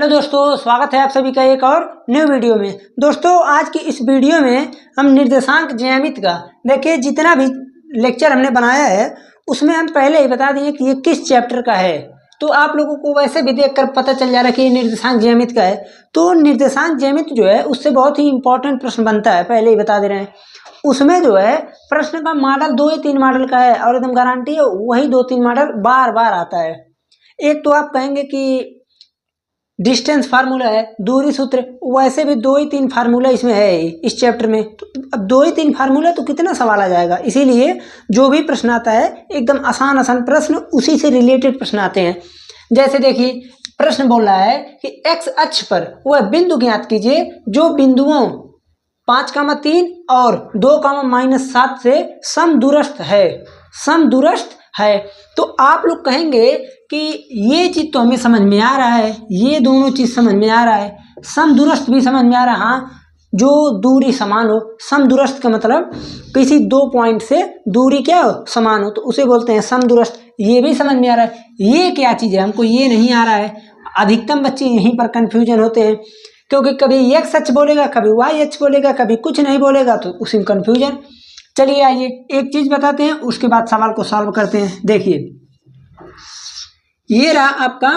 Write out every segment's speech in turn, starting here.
Hello दोस्तों, स्वागत है आप सभी का एक और न्यू वीडियो में। दोस्तों आज की इस वीडियो में हम निर्देशांक ज्यामिति का देखिए जितना भी लेक्चर हमने बनाया है उसमें हम पहले ही बता दिए कि ये किस चैप्टर का है। तो आप लोगों को वैसे भी देखकर पता चल जा रहा है कि ये निर्देशांक ज्यामिति का है। तो निर्देशांक ज्यामिति जो है उससे बहुत ही इंपॉर्टेंट प्रश्न बनता है, पहले ही बता दे रहे हैं। उसमें जो है प्रश्न का मॉडल 2 या 3 मॉडल का है और एकदम गारंटी है वही 2-3 मॉडल बार बार आता है। एक तो आप कहेंगे कि डिस्टेंस फार्मूला है, दूरी सूत्र, वैसे भी 2 ही 3 फार्मूला इसमें है इस चैप्टर में। तो अब 2 ही 3 फार्मूला तो कितना सवाल आ जाएगा, इसीलिए जो भी प्रश्न आता है एकदम आसान आसान प्रश्न, उसी से रिलेटेड प्रश्न आते हैं। जैसे देखिए प्रश्न बोल रहा है कि एक्स अक्ष पर वह बिंदु ज्ञात कीजिए जो बिंदुओं 5,3 और 2,-7 से समदूरस्थ है। समदूरस्थ है तो आप लोग कहेंगे कि ये चीज तो हमें समझ में आ रहा है, ये दोनों चीज समझ में आ रहा है, समदूरस्थ भी समझ में आ रहा है। हाँ, जो दूरी समान हो, समदूरस्थ का मतलब किसी 2 पॉइंट से दूरी क्या हो, समान हो, तो उसे बोलते हैं समदूरस्थ। ये भी समझ में आ रहा है। ये क्या चीज है, हमको ये नहीं आ रहा है। अधिकतम बच्चे यहीं पर कंफ्यूजन होते हैं, क्योंकि कभी एक्स अक्ष बोलेगा, कभी वाई अक्ष बोलेगा, कभी कुछ नहीं बोलेगा, तो उसी में कंफ्यूजन। चलिए आइए एक चीज बताते हैं, उसके बाद सवाल को सॉल्व करते हैं। देखिए ये रहा आपका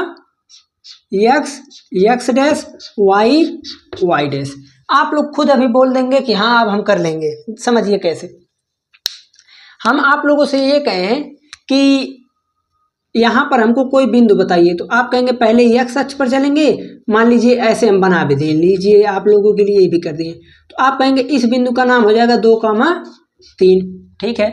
एक्स डैश वाई डैश। आप लोग खुद अभी बोल देंगे कि हाँ अब हम कर लेंगे। समझिए कैसे। हम आप लोगों से ये कहें कि यहाँ पर हमको कोई बिंदु बताइए, तो आप कहेंगे पहले एक्स अक्ष पर चलेंगे। मान लीजिए ऐसे हम बना भी दे लीजिए, आप लोगों के लिए ये भी कर दिए, तो आप कहेंगे इस बिंदु का नाम हो जाएगा 2,3। ठीक है,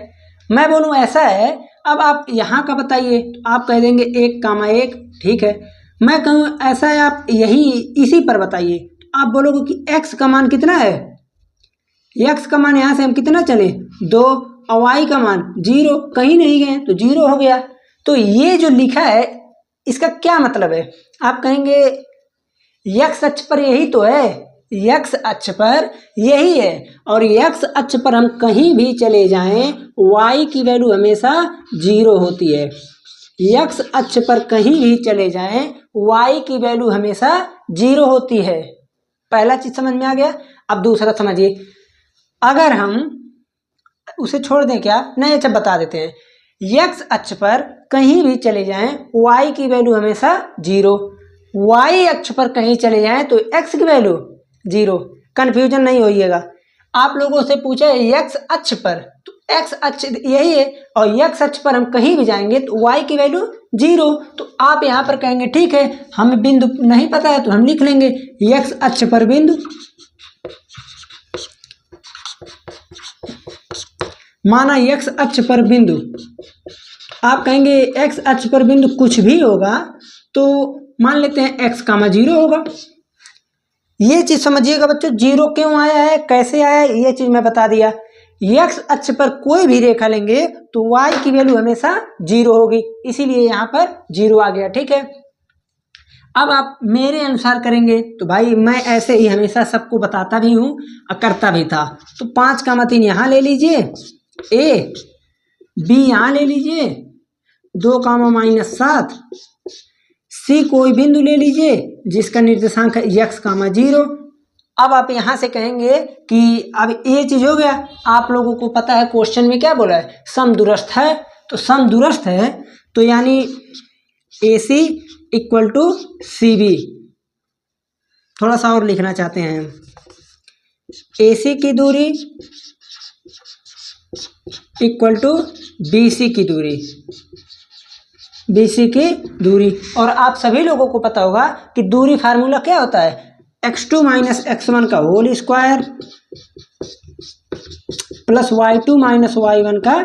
मैं बोलूँ ऐसा है। अब आप यहाँ का बताइए, तो आप कह देंगे 1,1। ठीक है, मैं कहूँ ऐसा है, आप यही इसी पर बताइए, तो आप बोलोगे कि x का मान कितना है। x का मान यहाँ से हम कितना चले 2, और y का मान 0, कहीं नहीं गए तो 0 हो गया। तो ये जो लिखा है इसका क्या मतलब है, आप कहेंगे x अक्ष पर यही तो है, x अक्ष पर यही है, और x अक्ष पर हम कहीं भी चले जाएं y की वैल्यू हमेशा 0 होती है। x अक्ष पर कहीं भी चले जाएं y की वैल्यू हमेशा 0 होती है। पहला चीज समझ में आ गया। अब दूसरा समझिए, अगर हम उसे छोड़ दें, क्या नहीं, अच्छा बता देते हैं। x अक्ष पर कहीं भी चले जाएं y की वैल्यू हमेशा 0, y अक्ष पर कहीं चले जाएं तो x की वैल्यू 0। कंफ्यूजन नहीं होइएगा। आप लोगों से पूछा है x अक्ष पर, तो x अक्ष यही है, और x अक्ष पर हम कहीं भी जाएंगे तो y की वैल्यू 0। तो आप यहाँ पर कहेंगे ठीक है, हमें बिंदु नहीं पता है तो हम लिख लेंगे x अक्ष पर बिंदु। माना x अक्ष पर बिंदु, आप कहेंगे x अक्ष पर बिंदु कुछ भी होगा, तो मान लेते हैं x, 0 होगा। ये चीज समझिएगा बच्चों, 0 क्यों आया है, कैसे आया है, ये चीज मैं बता दिया। x अक्ष पर कोई भी रेखा लेंगे तो y की वैल्यू हमेशा 0 होगी, इसीलिए यहाँ पर 0 आ गया। ठीक है, अब आप मेरे अनुसार करेंगे तो भाई मैं ऐसे ही हमेशा सबको बताता भी हूँ और करता भी था। तो 5,3 यहाँ ले लीजिए, a b यहाँ ले लीजिए, 2,-7, C कोई बिंदु ले लीजिए जिसका निर्देशांक है x, 0। अब आप यहाँ से कहेंगे कि अब ये चीज हो गया। आप लोगों को पता है क्वेश्चन में क्या बोला है, समदूरस्थ है। तो समदूरस्थ है तो यानी AC = CB। थोड़ा सा और लिखना चाहते हैं, AC की दूरी = BC की दूरी, BC की दूरी। और आप सभी लोगों को पता होगा कि दूरी फार्मूला क्या होता है, x2 - x1 का whole square plus y2 - y1 का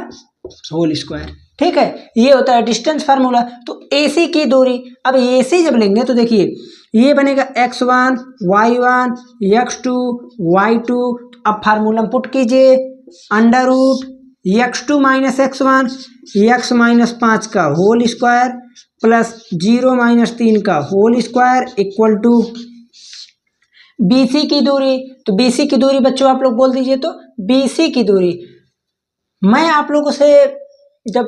होल स्क्वायर। ठीक है, ये होता है डिस्टेंस फार्मूला। तो AC की दूरी, अब AC जब लेंगे तो देखिए ये बनेगा x1 y1 x2 y2। अब फार्मूला पुट कीजिए, √x2 - x1 x - 5 का होल स्क्वायर प्लस 0 - 3 का whole square equal to BC की दूरी। तो BC की दूरी बच्चों आप लोग बोल दीजिए, तो BC की दूरी मैं आप लोगों से जब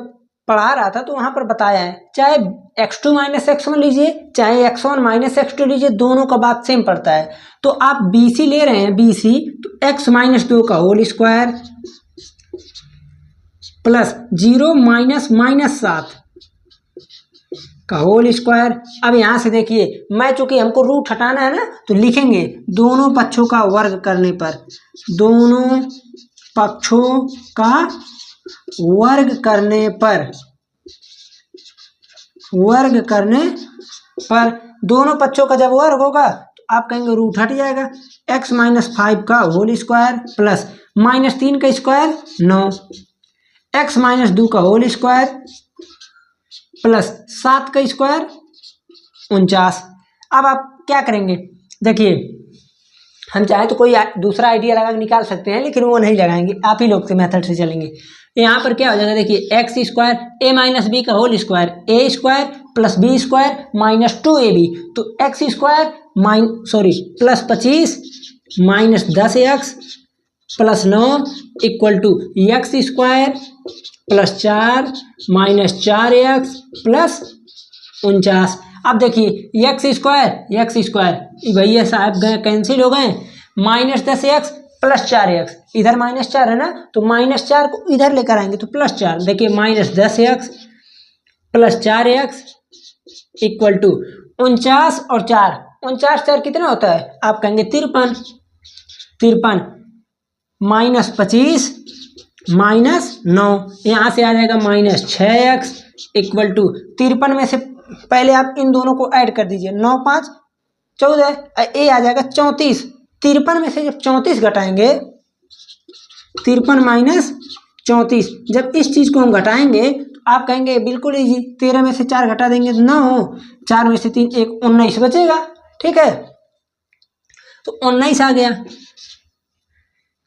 पढ़ा रहा था तो वहाँ पर बताया है, चाहे x2 माइनस x1 लीजिए चाहे x1 माइनस x2 लीजिए, दोनों का बात सेम पड़ता है। तो आप BC ले रहे हैं, BC तो x माइनस 2 का whole square plus 0 minus minus 7 का होल स्क्वायर। अब यहाँ से देखिए, मैं चूंकि हमको रूट हटाना है ना, तो लिखेंगे दोनों पक्षों का वर्ग करने पर, दोनों पक्षों का वर्ग करने पर, वर्ग करने पर दोनों पक्षों का जब वर्ग होगा तो आप कहेंगे रूट हट जाएगा, x माइनस 5 का होल स्क्वायर प्लस माइनस 3 का स्क्वायर 9, x माइनस 2 का होल स्क्वायर प्लस 7 का स्क्वायर 49। अब आप क्या करेंगे, देखिए हम चाहे तो कोई दूसरा आइडिया लगा के निकाल सकते हैं, लेकिन वो नहीं लगाएंगे, आप ही लोग के मेथड से चलेंगे। यहाँ पर क्या हो जाएगा, देखिए x square a minus b का whole square, a square plus b square minus 2ab, तो x square plus 25 minus 10x plus 9 equal to x square plus 4 minus 4x plus 49। अब देखिए एक्स स्क्वायर भैया साहब गए कैंसिल हो गए, minus 10x plus 4x, इधर माइनस 4 है ना, तो माइनस 4 को इधर लेकर आएंगे तो प्लस 4, देखिए minus 10x plus 4x equal to 49 और 4 कितना होता है, आप कहेंगे 53 माइनस 25 माइनस 9, यहाँ से आ जाएगा माइनस 6x इक्वल टू 53 में से पहले आप इन दोनों को ऐड कर दीजिए, 9 5 14, ए आ जाएगा 34, 53 में से जब 34 घटाएंगे, 53 माइनस 34, जब इस चीज़ को हम घटाएंगे तो आप कहेंगे बिल्कुल इजी, 13 में से 4 घटा देंगे तो 9, 4 में से 3 1 19 बचेगा, ठीक है, तो 19 आ गया।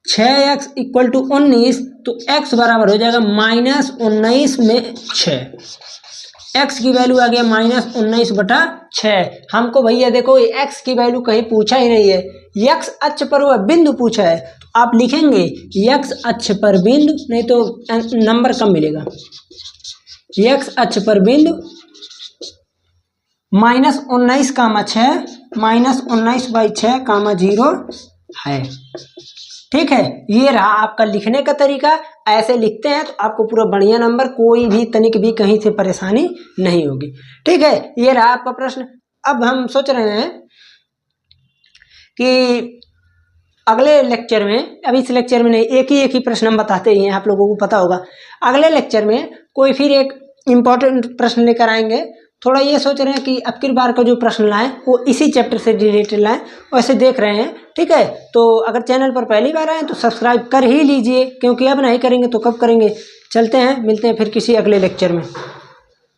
6x इक्वल टू 19, तो x बराबर हो जाएगा माइनस 19 में 6, x की वैल्यू आ गया माइनस 19/6। हमको भैया देखो x की वैल्यू कहीं पूछा ही नहीं है, x अक्ष पर वह बिंदु पूछा है, तो आप लिखेंगे x अक्ष पर बिंदु, नहीं तो नंबर कम मिलेगा, x अक्ष पर बिंदु माइनस 19,6 माइनस 19/6 0 है, ठीक है। ये रहा आपका लिखने का तरीका, ऐसे लिखते हैं तो आपको पूरा बढ़िया नंबर, कोई भी तनिक भी कहीं से परेशानी नहीं होगी, ठीक है। ये रहा आपका प्रश्न। अब हम सोच रहे हैं कि अगले लेक्चर में, अभी इस लेक्चर में नहीं, एक ही प्रश्न हम बताते ही हैं, आप लोगों को पता होगा, अगले लेक्चर में कोई फिर एक इम्पॉर्टेंट प्रश्न लेकर आएंगे। थोड़ा ये सोच रहे हैं कि अब की बार का जो प्रश्न लाएं वो इसी चैप्टर से रिलेटेड लाएं, वैसे देख रहे हैं, ठीक है। तो अगर चैनल पर पहली बार आए तो सब्सक्राइब कर ही लीजिए, क्योंकि अब नहीं करेंगे तो कब करेंगे। चलते हैं, मिलते हैं फिर किसी अगले लेक्चर में।